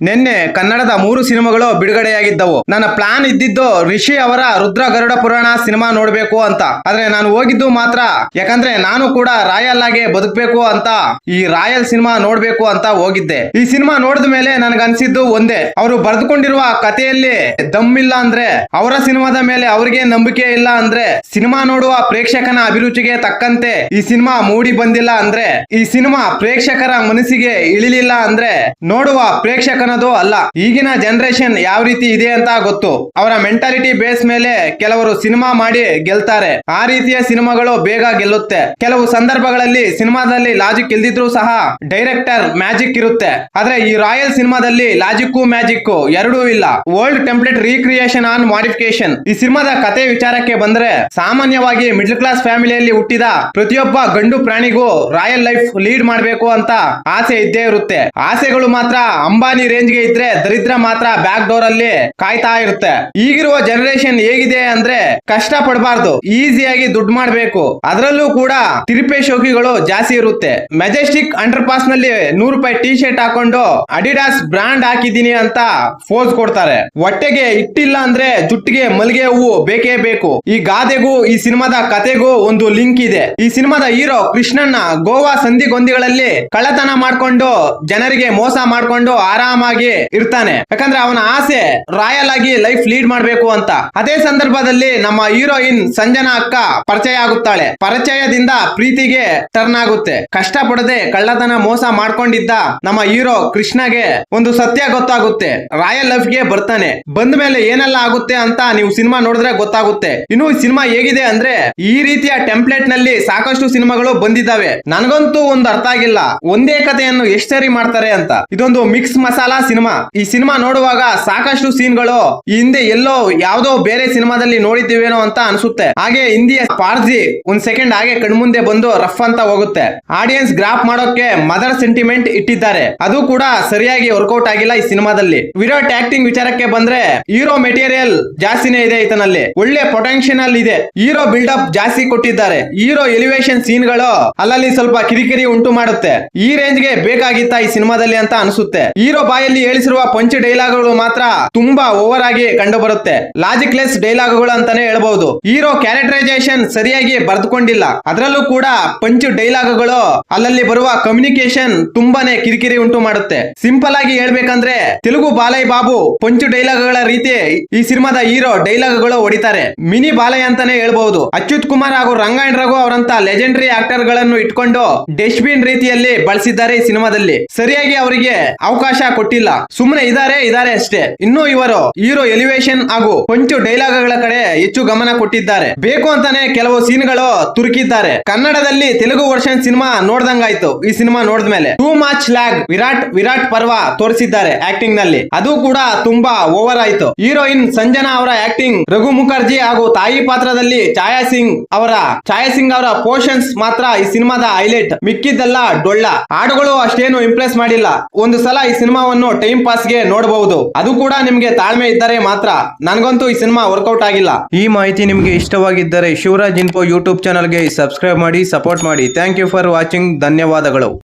ನಿನ್ನೆ ಕನ್ನಡದ 3 ಸಿನಿಮಾಗಳು ಬಿಡುಗಡೆಯಾಗಿದ್ದವು. ನನ್ನ ಪ್ಲಾನ್ ಇದ್ದಿದ್ದು ರಿಷಿ ಅವರ ರುದ್ರ ಗರುಡ ಪುರಾಣ ಸಿನಿಮಾ ನೋಡ್ಬೇಕು ಅಂತ. ಆದ್ರೆ ನಾನು ಹೋಗಿದ್ದು ಮಾತ್ರ ಯಾಕಂದ್ರೆ ನಾನು ಕೂಡ ರಾಯಲ್ ಆಗಿ ಬದುಕಬೇಕು ಅಂತ ಈ ರಾಯಲ್ ಸಿನಿಮಾ ನೋಡ್ಬೇಕು ಅಂತ ಹೋಗಿದ್ದೆ. ಈ ಸಿನಿಮಾ ನೋಡಿದ ಮೇಲೆ ನನ್ಗನ್ಸಿದ್ದು ಒಂದೇ, ಅವರು ಬರೆದುಕೊಂಡಿರುವ ಕಥೆಯಲ್ಲಿ ದಮ್ ಇಲ್ಲ ಅಂದ್ರೆ, ಅವರ ಸಿನಿಮಾದ ಮೇಲೆ ಅವ್ರಿಗೆ ನಂಬಿಕೆ ಇಲ್ಲ ಅಂದ್ರೆ, ಸಿನಿಮಾ ನೋಡುವ ಪ್ರೇಕ್ಷಕನ ಅಭಿರುಚಿಗೆ ತಕ್ಕಂತೆ ಈ ಸಿನಿಮಾ ಮೂಡಿ ಬಂದಿಲ್ಲ ಅಂದ್ರೆ, ಈ ಸಿನಿಮಾ ಪ್ರೇಕ್ಷಕರ ಮನಸ್ಸಿಗೆ ಇಳಿಲಿಲ್ಲ ಅಂದ್ರೆ ನೋಡುವ ಪ್ರೇಕ್ಷಕನದು ಅಲ್ಲ. ಈಗಿನ ಜನರೇಷನ್ ಯಾವ ರೀತಿ ಇದೆ ಅಂತ ಗೊತ್ತು. ಅವರ ಮೆಂಟಾಲಿಟಿ ಬೇಸ್ ಮೇಲೆ ಕೆಲವರು ಸಿನಿಮಾ ಮಾಡಿ ಗೆಲ್ತಾರೆ. ಆ ರೀತಿಯ ಸಿನಿಮಾಗಳು ಬೇಗ ಗೆಲ್ಲುತ್ತೆ. ಕೆಲವು ಸಂದರ್ಭಗಳಲ್ಲಿ ಸಿನಿಮಾದಲ್ಲಿ ಲಾಜಿಕ್ ಇಲ್ದಿದ್ರು ಸಹ ಡೈರೆಕ್ಟರ್ ಮ್ಯಾಜಿಕ್ ಇರುತ್ತೆ. ಆದ್ರೆ ಈ ರಾಯಲ್ ಸಿನಿಮಾದಲ್ಲಿ ಲಾಜಿಕ್ ಮ್ಯಾಜಿಕ್ ಎರಡೂ ಇಲ್ಲ. Old template recreation on modification. ಈ ಸಿನಿಮಾದ ಕತೆ ವಿಚಾರಕ್ಕೆ ಬಂದ್ರೆ, ಸಾಮಾನ್ಯವಾಗಿ ಮಿಡ್ಲ್ ಕ್ಲಾಸ್ ಫ್ಯಾಮಿಲಿಯಲ್ಲಿ ಹುಟ್ಟಿದ ಪ್ರತಿಯೊಬ್ಬ ಗಂಡು ಪ್ರಾಣಿಗೂ ರಾಯಲ್ ಲೈಫ್ ಲೀಡ್ ಮಾಡಬೇಕು ಅಂತ ಆಸೆ ಇದ್ದೇ ಇರುತ್ತೆ. ಆಸೆಗಳು ಮಾತ್ರ ಅಂಬಾನಿ ರೇಂಜ್ ಗೆ ಇದ್ರೆ, ದರಿದ್ರ ಮಾತ್ರ ಬ್ಯಾಕ್ ಡೋರ್ ಅಲ್ಲಿ ಕಾಯ್ತಾ ಇರುತ್ತೆ. ಈಗಿರುವ ಜನರೇಷನ್ ಹೇಗಿದೆ ಅಂದ್ರೆ, ಕಷ್ಟ ಪಡಬಾರ್ದು, ಈಸಿಯಾಗಿ ದುಡ್ಡು ಮಾಡಬೇಕು. ಅದರಲ್ಲೂ ಕೂಡ ತಿರುಪೆ ಶೋಕಿಗಳು ಜಾಸ್ತಿ ಇರುತ್ತೆ. ಮೆಜೆಸ್ಟಿಕ್ ಅಂಡರ್ ಪಾಸ್ ನಲ್ಲಿ 100 ರೂಪಾಯಿ ಟಿ ಶರ್ಟ್ ಹಾಕೊಂಡು ಅಡಿಡಾಸ್ ಬ್ರಾಂಡ್ ಹಾಕಿದೀನಿ ಅಂತ ಫೋಸ್ ಕೊಡ್ತಾರೆ. ಹೊಟ್ಟೆಗೆ ಇಟ್ಟಿಲ್ಲ ಅಂದ್ರೆ ಜುಟ್ಟಿಗೆ ಮಲ್ಗೆ ಹೂವು ಬೇಕೇ ಬೇಕು. ಈ ಗಾದೆಗೂ ಈ ಸಿನಿಮಾದ ಕತೆಗೂ ಒಂದು ಲಿಂಕ್ ಇದೆ. ಈ ಸಿನಿಮಾದ ಹೀರೋ ಕೃಷ್ಣಣ್ಣ ಗೋವಾ ಸಂಧಿಗೊಂದಿಗಳಲ್ಲಿ ಕಳ್ಳತನ ಮಾಡ್ಕೊಂಡು ಜನರಿಗೆ ಮೋಸ ಮಾಡ್ಕೊಂಡು ಆರಾಮಾಗಿ ಇರ್ತಾನೆ. ಯಾಕಂದ್ರೆ ಅವನ ಆಸೆ ರಾಯಲ್ ಆಗಿ ಲೈಫ್ ಲೀಡ್ ಮಾಡ್ಬೇಕು ಅಂತ. ಅದೇ ಸಂದರ್ಭದಲ್ಲಿ ನಮ್ಮ ಹೀರೋಯಿನ್ ಸಂಜನಾ ಅಕ್ಕ ಪರಿಚಯ ಆಗುತ್ತಾಳೆ. ಪರಿಚಯದಿಂದ ಪ್ರೀತಿಗೆ ಟರ್ನ್ ಆಗುತ್ತೆ. ಕಷ್ಟ ಪಡದೆ ಕಳ್ಳತನ ಮೋಸ ಮಾಡ್ಕೊಂಡಿದ್ದ ನಮ್ಮ ಹೀರೋ ಕೃಷ್ಣಗೆ ಒಂದು ಸತ್ಯ ಗೊತ್ತಾಗುತ್ತೆ. ರಾಯಲ್ ಲೈಫ್ ಗೆ ಬರ್ತಾನೆ. ಬಂದ ಮೇಲೆ ಏನೆಲ್ಲ ಆಗುತ್ತೆ ಅಂತ ನೀವು ಸಿನಿಮಾ ನೋಡಿದ್ರೆ ಗೊತ್ತಾಗುತ್ತೆ. ಇನ್ನು ಈ ಸಿನಿಮಾ ಹೇಗಿದೆ ಅಂದ್ರೆ, ಈ ರೀತಿಯ ಟೆಂಪ್ಲೇಟ್ ನಲ್ಲಿ ಸಾಕಷ್ಟು ಸಿನಿಮಾಗಳು ಬಂದಿದ್ದಾವೆ. ನನಗಂತೂ ಒಂದು ಅರ್ಥ ಆಗಿಲ್ಲ, ಒಂದೇ ಕಥೆಯನ್ನು ಎಷ್ಟು ಸರಿ ಮಾಡ್ತಾರೆ ಅಂತ. ಇದೊಂದು ಮಿಕ್ಸ್ ಮಸಾಲಾ ಸಿನಿಮಾ. ಈ ಸಿನಿಮಾ ನೋಡುವಾಗ ಸಾಕಷ್ಟು ಸೀನ್ಗಳು ಈ ಹಿಂದೆ ಎಲ್ಲೋ ಯಾವ್ದೋ ಬೇರೆ ಸಿನಿಮಾದಲ್ಲಿ ನೋಡಿದ್ದೀವೇನೋ ಅಂತ ಅನ್ಸುತ್ತೆ. ಹಾಗೆ ಹಿಂದಿಯ ಪಾರ್ಜಿ ಒಂದ್ ಸೆಕೆಂಡ್ ಹಾಗೆ ಕಣ್ಮುಂದೆ ಬಂದು ರಫ್ ಅಂತ ಹೋಗುತ್ತೆ. ಆಡಿಯನ್ಸ್ ಗ್ರಾಫ್ ಮಾಡೋಕೆ ಮದರ್ ಸೆಂಟಿಮೆಂಟ್ ಇಟ್ಟಿದ್ದಾರೆ, ಅದು ಕೂಡ ಸರಿಯಾಗಿ ವರ್ಕೌಟ್ ಆಗಿಲ್ಲ ಈ ಸಿನಿಮಾದಲ್ಲಿ. ವಿರಾಟ್ ಆಕ್ಟಿಂಗ್ ವಿಚಾರಕ್ಕೆ ಬಂದ್ರೆ, ಹೀರೋ ಮೆಟೀರಿಯಲ್ ಜಾಸ್ತಿನೇ ಇದೆ ಇದರಲ್ಲಿ. ಒಳ್ಳೆ ಪೊಟೆನ್ಶಿಯಲ್ ಇದೆ. ಹೀರೋ ಬಿಲ್ಡಪ್ ಜಾಸ್ತಿ ಕೊಟ್ಟಿದ್ದಾರೆ. ಹೀರೋ ಎಲಿವೇಶನ್ ಸೀನ್ ಗಳು ಅಲ್ಲಲ್ಲಿ ಸ್ವಲ್ಪ ಕಿರಿಕಿರಿ ಉಂಟು ಮಾಡುತ್ತೆ. ಈ ರೇಂಜ್ ಗೆ ಬೇಕಾಗಿತ್ತ ಈ ಸಿನಿಮಾದಲ್ಲಿ ಅಂತ ಅನಿಸುತ್ತೆ. ಹೀರೋ ಬಾಯಲ್ಲಿ ಹೇಳಿಸಿರುವ ಪಂಚ್ ಡೈಲಾಗ್ಗಳು ಮಾತ್ರ ತುಂಬಾ ಓವರ್ ಆಗಿ ಕಂಡು ಬರುತ್ತೆ. ಲಾಜಿಕ್ ಲೆಸ್ ಡೈಲಾಗ್ಗಳು ಅಂತಾನೆ ಹೇಳ್ಬಹುದು. ಹೀರೋ ಕ್ಯಾರೆಕ್ಟರೈಸೇಷನ್ ಸರಿಯಾಗಿ ಬರೆದುಕೊಂಡಿಲ್ಲ. ಅದರಲ್ಲೂ ಕೂಡ ಪಂಚ್ ಡೈಲಾಗ್ಗಳು ಅಲ್ಲಲ್ಲಿ ಬರುವ ಕಮ್ಯುನಿಕೇಶನ್ ತುಂಬಾನೇ ಕಿರಿಕಿರಿ ಉಂಟು ಮಾಡುತ್ತೆ. ಸಿಂಪಲ್ ಆಗಿ ಹೇಳ್ಬೇಕಂದ್ರೆ, ತೆಲುಗು ಬಾಲೈ ಬಾಬು ಪಂಚ್ ಡೈಲಾಗ್ಗಳ ರೀತಿ ಈ ಸಿನಿಮಾದ ಹೀರೋ ಡೈಲಾಗ್ಗಳು ಹೊಡಿತಾರೆ. ಮಿನಿ ಬಾಲೈ ಅಂತಾನೆ ಹೇಳ್ಬಹುದು. ಅಚ್ಯುತ್ ಕುಮಾರ್ ಹಾಗೂ ರಂಗಾಯಣ್ ರಘು ಅವರಂತ ಲೆಜೆಂಡರಿ ಆಕ್ಟರ್ ಗಳನ್ನು ಇಟ್ಕೊಂಡು ಡಸ್ಟ್ಬಿನ್ ರೀತಿಯಲ್ಲಿ ಬಳಸಿದ್ದಾರೆ ಈ ಸಿನಿಮಾದಲ್ಲಿ. ಸರಿಯಾಗಿ ಅವರಿಗೆ ಅವಕಾಶ ಕೊಟ್ಟಿಲ್ಲ. ಸುಮ್ಮನೆ ಇದಾರೆ ಅಷ್ಟೇ. ಇನ್ನು ಇವರು ಹೀರೋ ಎಲಿವೇಶನ್ ಹಾಗೂ ಪಂಚು ಡೈಲಾಗ್ಗಳ ಕಡೆ ಹೆಚ್ಚು ಗಮನ ಕೊಟ್ಟಿದ್ದಾರೆ. ಬೇಕು ಅಂತಾನೆ ಕೆಲವು ಸೀನ್ಗಳು ತುರುಕಿದ್ದಾರೆ. ಕನ್ನಡದಲ್ಲಿ ತೆಲುಗು ವರ್ಷನ್ ಸಿನಿಮಾ ನೋಡ್ದಂಗಾಯ್ತು ಈ ಸಿನಿಮಾ ನೋಡಿದ್ಮೇಲೆ. Too much lag. ವಿರಾಟ್ ಪರ್ವ ತೋರಿಸಿದ್ದಾರೆ ಆಕ್ಟಿಂಗ್ ನಲ್ಲಿ, ಅದು ಕೂಡ ತುಂಬಾ ಓವರ್ ಆಯ್ತು. ಹೀರೋಯಿನ್ ಸಂಜನಾ ಅವರ ಆಕ್ಟಿಂಗ್, ರಘು ಮುಖರ್ಜಿ ಹಾಗೂ ತಾಯಿ ಪಾತ್ರದಲ್ಲಿ ಛಾಯಾ ಸಿಂಗ್ ಅವರ ಪೋರ್ಷನ್ಸ್ ಮಾತ್ರ ಈ ಸಿನಿಮಾದ ಹೈಲೈಟ್. ಮಿಕ್ಕಿದ್ದೆಲ್ಲ ಡೊಳ್ಳ. ಹಾಡುಗಳು ಅಷ್ಟೇನು ಇಂಪ್ರೆಸ್ ಮಾಡಿಲ್ಲ. ಒಂದು ಸಲ ಈ ಸಿನಿಮಾವನ್ನು ಟೈಮ್ ಪಾಸ್ ಗೆ ನೋಡಬಹುದು, ಅದು ಕೂಡ ನಿಮ್ಗೆ ತಾಳ್ಮೆ ಇದ್ದರೆ ಮಾತ್ರ. ನನಗಂತೂ ಈ ಸಿನಿಮಾ ವರ್ಕೌಟ್ ಆಗಿಲ್ಲ. ಈ ಮಾಹಿತಿ ನಿಮ್ಗೆ ಇಷ್ಟವಾಗಿದ್ದರೆ ಶಿವರಾಜ್ ಇನ್ಫೋ ಯೂಟ್ಯೂಬ್ ಚಾನಲ್ ಗೆ ಸಬ್ಸ್ಕ್ರೈಬ್ ಮಾಡಿ, ಸಪೋರ್ಟ್ ಮಾಡಿ. Thank you for watching. ಧನ್ಯವಾದಗಳು.